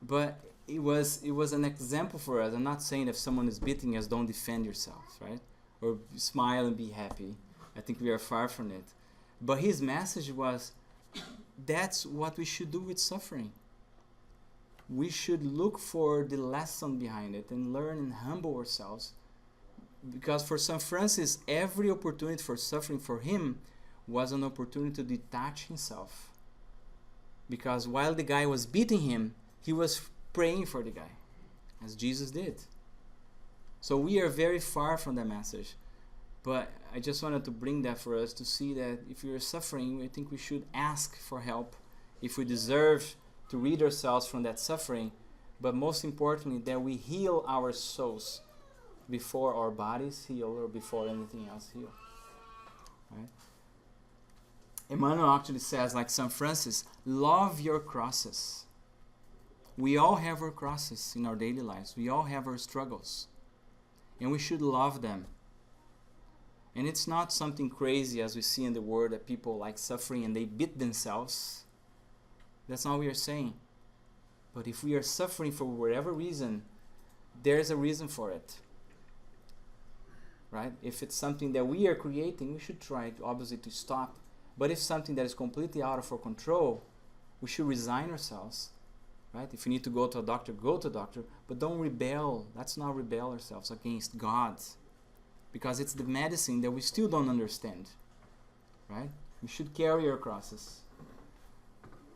B: But it was an example for us. I'm not saying if someone is beating us, don't defend yourself, right? Or smile and be happy. I think we are far from it. But his message was, that's what we should do with suffering. We should look for the lesson behind it and learn and humble ourselves. Because for St. Francis, every opportunity for suffering for him was an opportunity to detach himself. Because while the guy was beating him, he was praying for the guy, as Jesus did. So we are very far from that message. But I just wanted to bring that for us to see that if we are suffering, I think we should ask for help if we deserve to rid ourselves from that suffering. But most importantly, that we heal our souls before our bodies heal or before anything else heal. Right? Emmanuel actually says, like St. Francis, love your crosses. We all have our crosses in our daily lives. We all have our struggles. And we should love them. And it's not something crazy as we see in the world that people like suffering and they beat themselves. That's not what we are saying. But if we are suffering for whatever reason, there's a reason for it. Right? If it's something that we are creating, we should try to, obviously, to stop. But if something that is completely out of our control, we should resign ourselves. Right? If you need to go to a doctor, go to a doctor. But don't rebel. Let's not rebel ourselves against God. Because it's the medicine that we still don't understand. Right? We should carry our crosses.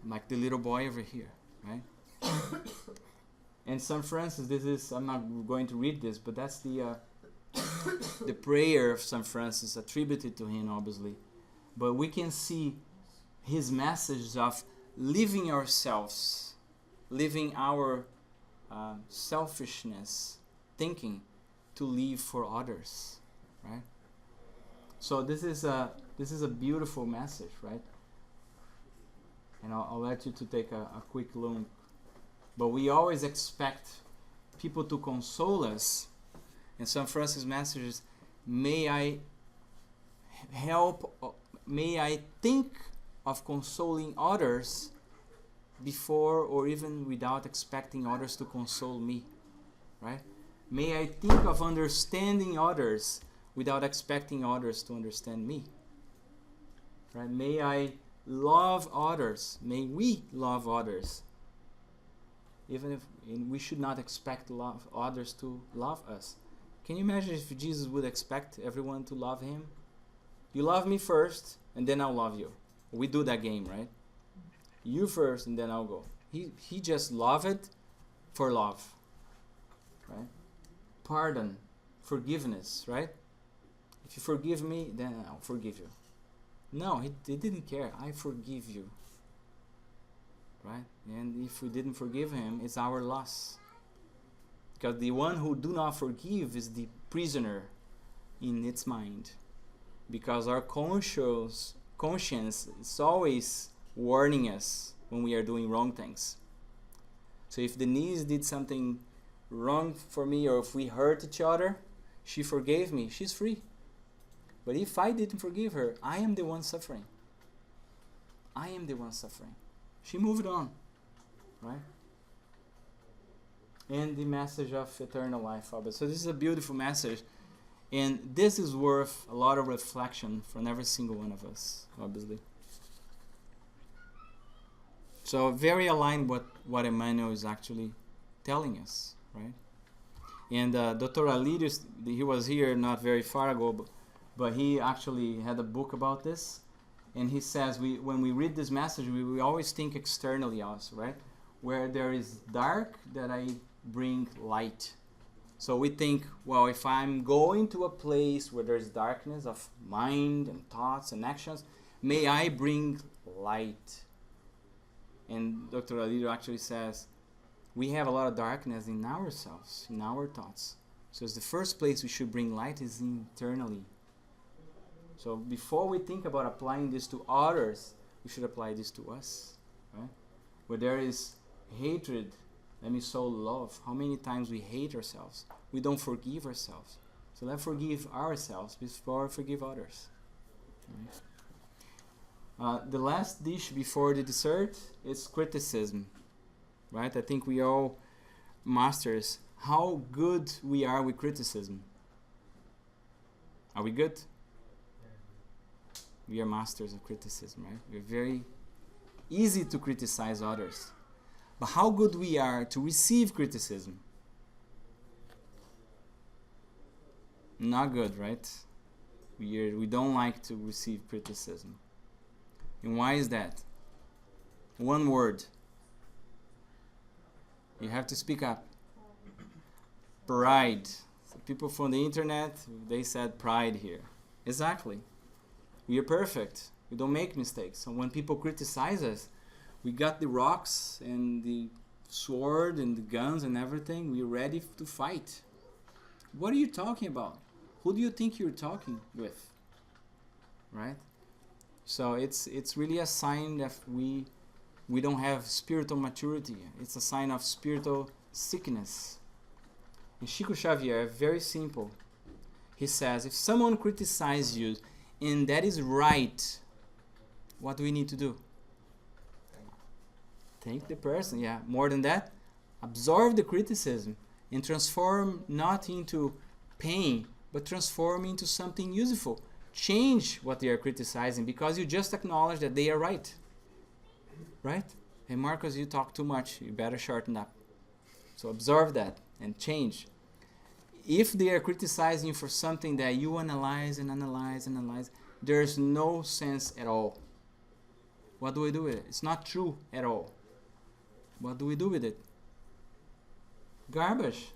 B: Like the little boy over here. Right? And St. Francis, this is, I'm not going to read this, but that's the prayer of St. Francis, attributed to him, obviously. But we can see his message of living ourselves, living our selfishness, thinking to live for others, right? So this is a beautiful message, right? And I'll let you to take a quick look. But we always expect people to console us. And St. Francis' message is, may I think of consoling others before or even without expecting others to console me, right? May I think of understanding others without expecting others to understand me, right? May I love others, may we love others, even if we should not expect others to love us. Can you imagine if Jesus would expect everyone to love him? You love me first, and then I'll love you. We do that game, right? You first, and then I'll go. He just loved for love, right? Pardon, forgiveness, right? If you forgive me, then I'll forgive you. No, he didn't care. I forgive you, right? And if we didn't forgive him, it's our loss. Because the one who do not forgive is the prisoner in its mind. Because our conscience is always warning us when we are doing wrong things. So if Denise did something wrong for me, or if we hurt each other, she forgave me, she's free. But if I didn't forgive her, I am the one suffering. I am the one suffering. She moved on, right? And the message of eternal life, obviously. So this is a beautiful message. And this is worth a lot of reflection from every single one of us, obviously. So very aligned with what Emmanuel is actually telling us, right? And Dr. Alidus, he was here not very far ago, but he actually had a book about this. And he says, when we read this message, we always think externally also, right? Where there is dark, that I bring light. So we think, well, if I'm going to a place where there's darkness of mind and thoughts and actions, may I bring light. And Dr. Alido actually says, we have a lot of darkness in ourselves, in our thoughts. So it's the first place we should bring light is internally. So before we think about applying this to others, we should apply this to us, right? Where there is hatred, let me sow love. How many times we hate ourselves? We don't forgive ourselves. So let's forgive ourselves before we forgive others. Right? The last dish before the dessert is criticism. Right? I think we all masters how good we are with criticism. Are we good? We are masters of criticism, right? We're very easy to criticize others. But how good we are to receive criticism? Not good, right? We don't like to receive criticism. And why is that? One word. You have to speak up. Pride. So people from the internet, they said pride here. Exactly. We are perfect. We don't make mistakes. So when people criticize us, we got the rocks and the sword and the guns and everything. We're ready to fight. What are you talking about? Who do you think you're talking with? Right? So it's really a sign that we don't have spiritual maturity. It's a sign of spiritual sickness. And Chico Xavier, very simple. he says, if someone criticizes you and that is right, what do we need to do? Thank the person. Yeah, more than that, absorb the criticism and transform not into pain, but transform into something useful. Change what they are criticizing because you just acknowledge that they are right. Right? Hey Marcos, you talk too much. You better shorten up. So observe that and change. If they are criticizing you for something that you analyze, there's no sense at all. What do we do with it? It's not true at all. What do we do with it? Garbage.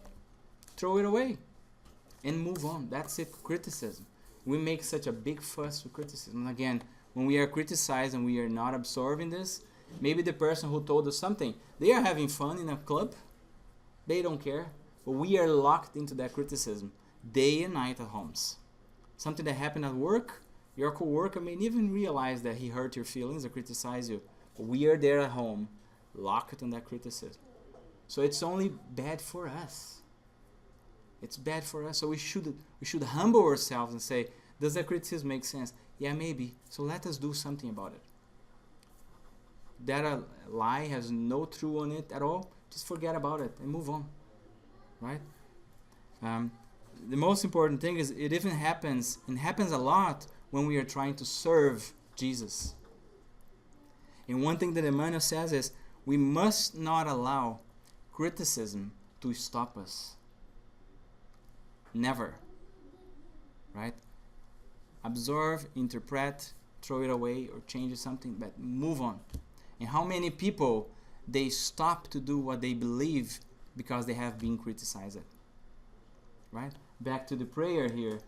B: Throw it away and move on. That's it, criticism. We make such a big fuss with criticism. And again, when we are criticized and we are not absorbing this, maybe the person who told us something, they are having fun in a club. They don't care. But we are locked into that criticism day and night at homes. Something that happened at work, your coworker may even realize that he hurt your feelings or criticized you. But we are there at home, locked in that criticism. So it's only bad for us. It's bad for us. So we should humble ourselves and say, does that criticism make sense? Yeah, maybe. So let us do something about it. That a lie has no truth on it at all, just forget about it and move on. Right? The most important thing is it even happens, and happens a lot when we are trying to serve Jesus. And one thing that Emmanuel says is we must not allow criticism to stop us. Never. Right? Absorb, interpret, throw it away or change something, but move on. And how many people, they stop to do what they believe because they have been criticized. Right? Back to the prayer here.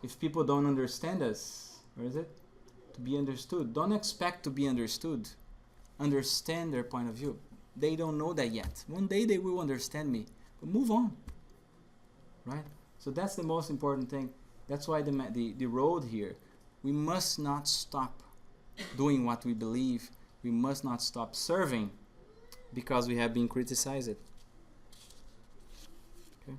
B: If people don't understand us, where is it? To be understood. Don't expect to be understood. Understand their point of view. They don't know that yet. One day they will understand me. But move on. Right? So that's the most important thing. That's why the road here. We must not stop doing what we believe. We must not stop serving because we have been criticized. Okay.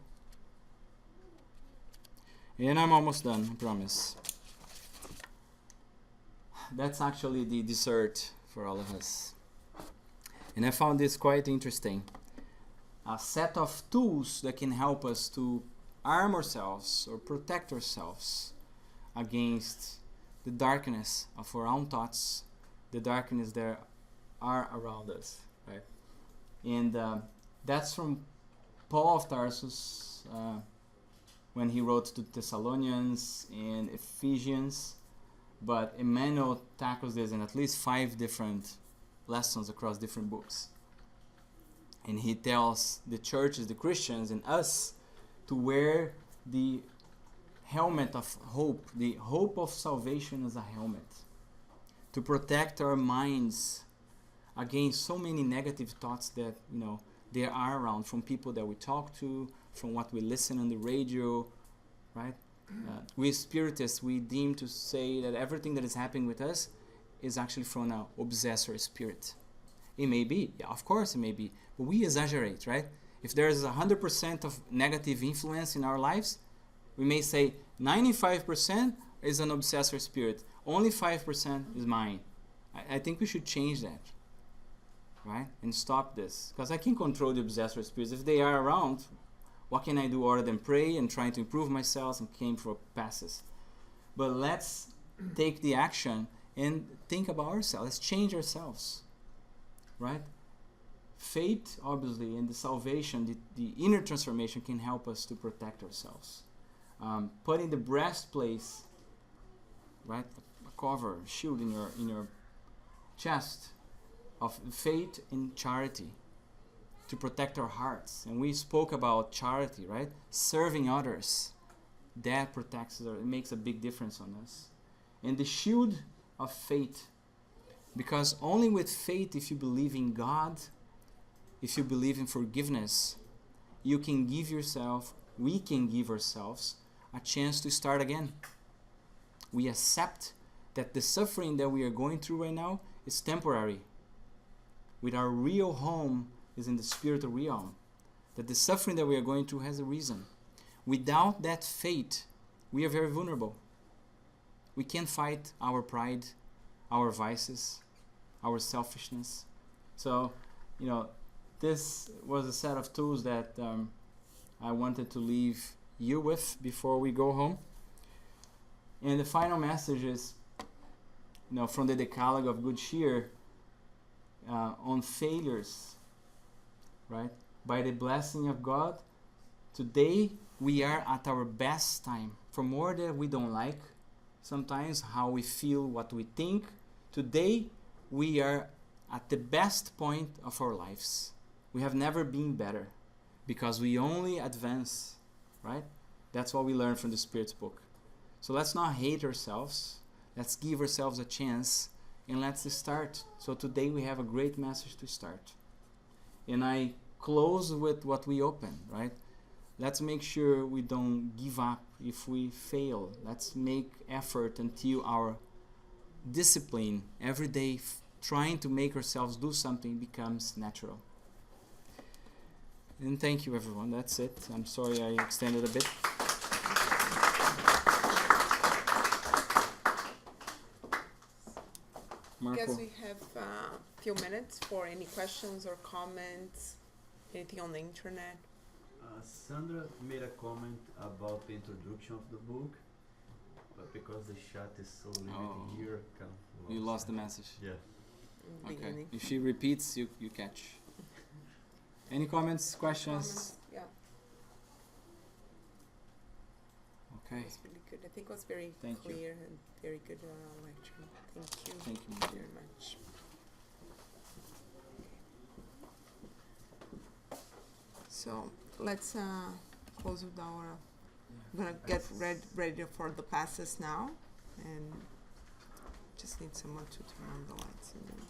B: And I'm almost done, I promise. That's actually the dessert for all of us. And I found this quite interesting. A set of tools that can help us to arm ourselves or protect ourselves against the darkness of our own thoughts, the darkness that are around us, right? And that's from Paul of Tarsus when he wrote to Thessalonians and Ephesians. But Emmanuel tackles this in at least 5 different lessons across different books. And he tells the churches, the Christians, and us to wear the helmet of hope, the hope of salvation as a helmet, to protect our minds against so many negative thoughts that, there are around from people that we talk to, from what we listen on the radio, right? We Spiritists, we deem to say that everything that is happening with us is actually from an obsessor spirit. It may be, yeah, of course it may be, but we exaggerate, right? If there's 100% of negative influence in our lives, we may say 95% is an obsessor spirit, only 5% is mine. I think we should change that, right? And stop this, because I can control the obsessor spirits. If they are around, what can I do other than pray and trying to improve myself and came for passes? But let's take the action and think about ourselves. Let's change ourselves, right? Faith, obviously, and the salvation, the inner transformation can help us to protect ourselves. Putting the breastplate, right, a cover, shield in your chest of faith and charity to protect our hearts. And we spoke about charity, right? Serving others. That protects us. It makes a big difference on us. And the shield of faith. Because only with faith, if you believe in God, if you believe in forgiveness, you can give yourself, we can give ourselves a chance to start again. We accept that the suffering that we are going through right now is temporary. With our real home is in the spiritual realm. That the suffering that we are going through has a reason. Without that faith, we are very vulnerable. We can't fight our pride, our vices, our selfishness. So, this was a set of tools that I wanted to leave you with before we go home. And the final message is, from the Decalogue of Good Cheer, on failures, right? By the blessing of God, today we are at our best time. For more that we don't like, sometimes how we feel, what we think, today we are at the best point of our lives. We have never been better because we only advance, right? That's what we learn from the Spirit's book. So let's not hate ourselves. Let's give ourselves a chance and let's start. So today we have a great message to start. And I close with what we open, right? Let's make sure we don't give up if we fail. Let's make effort until our discipline every day, trying to make ourselves do something, becomes natural. And thank you, everyone. That's it. I'm sorry I extended a bit. Marco.
A: I guess we have a few minutes for any questions or comments, anything on the internet.
D: Sandra made a comment about the introduction of the book, but because the chat is so limited here, kind of
B: You lost the message.
D: Yeah.
A: In the
B: Okay.
A: beginning.
B: If she repeats, you catch. Any comments, questions?
A: Comments? Yeah,
B: Okay.
A: it was really good. I think it was very
B: Thank you.
A: clear and very good lecture. Thank you.
B: Thank you, my dear.
A: very much. So let's close with our. I'm gonna get ready for the classes now, and just need someone to turn on the lights. And then